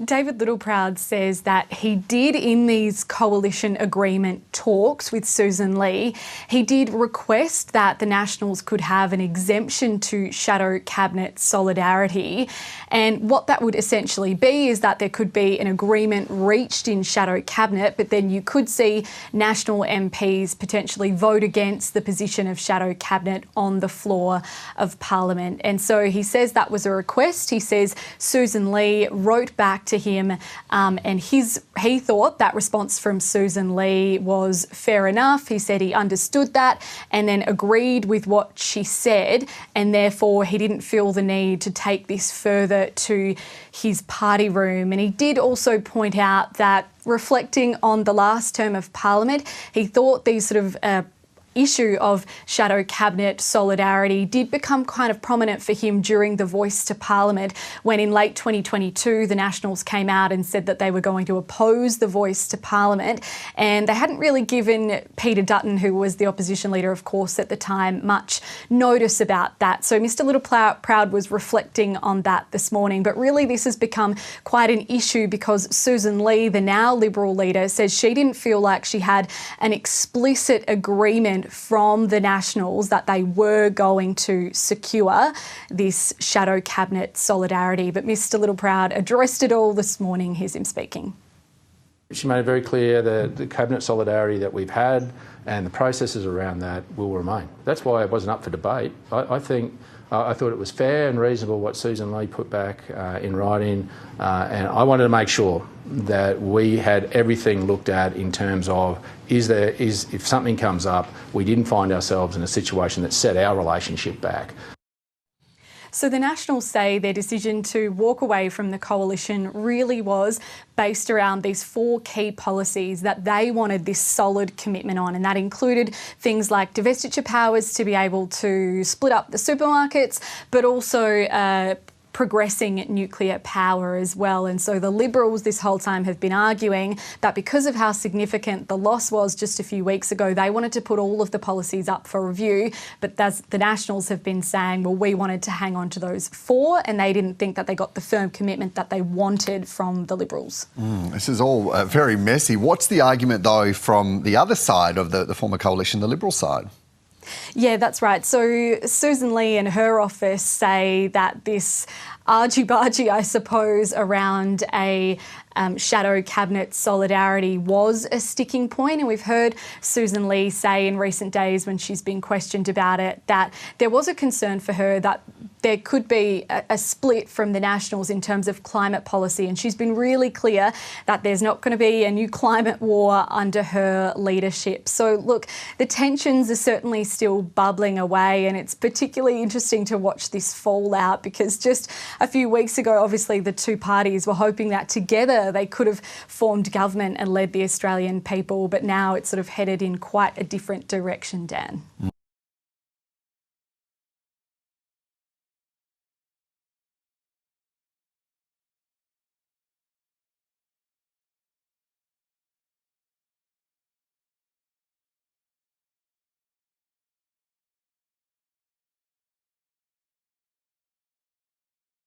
David Littleproud says that he did, in these coalition agreement talks with Sussan Ley, he did request that the Nationals could have an exemption to shadow cabinet solidarity. And what that would essentially be is that there could be an agreement reached in shadow cabinet, but then you could see National MPs potentially vote against the position of shadow cabinet on the floor of Parliament. And so he says that was a request. He says Sussan Ley wrote back to him and he thought that response from Sussan Ley was fair enough. He said he understood that and then agreed with what she said, and therefore he didn't feel the need to take this further to his party room. And he did also point out that, reflecting on the last term of Parliament, he thought these sort of issue of shadow cabinet solidarity did become kind of prominent for him during the Voice to Parliament, when in late 2022 the Nationals came out and said that they were going to oppose the Voice to Parliament, and they hadn't really given Peter Dutton, who was the opposition leader of course at the time, much notice about that. So Mr Littleproud was reflecting on that this morning, but really this has become quite an issue because Sussan Ley, the now Liberal leader, says she didn't feel like she had an explicit agreement from the Nationals that they were going to secure this shadow cabinet solidarity. But Mr Littleproud addressed it all this morning. Here's him speaking. She made it very clear that the cabinet solidarity that we've had and the processes around that will remain. That's why it wasn't up for debate. I thought it was fair and reasonable what Sussan Ley put back in writing, and I wanted to make sure that we had everything looked at in terms of if something comes up, we didn't find ourselves in a situation that set our relationship back. So the Nationals say their decision to walk away from the coalition really was based around these 4 key policies that they wanted this solid commitment on, and that included things like divestiture powers to be able to split up the supermarkets, but also progressing nuclear power as well. And so the Liberals this whole time have been arguing that because of how significant the loss was just a few weeks ago, they wanted to put all of the policies up for review. But the Nationals have been saying, well, we wanted to hang on to those 4, and they didn't think that they got the firm commitment that they wanted from the Liberals. This is all very messy. What's the argument, though, from the other side of the former coalition, the Liberal side? Yeah, that's right. So Sussan Ley and her office say that this argy-bargy, I suppose, around a shadow cabinet solidarity was a sticking point. And we've heard Sussan Ley say in recent days when she's been questioned about it that there was a concern for her that there could be a split from the Nationals in terms of climate policy. And she's been really clear that there's not going to be a new climate war under her leadership. So look, the tensions are certainly still bubbling away, and it's particularly interesting to watch this fallout because just a few weeks ago, obviously the two parties were hoping that together they could have formed government and led the Australian people, but now it's sort of headed in quite a different direction, Dan.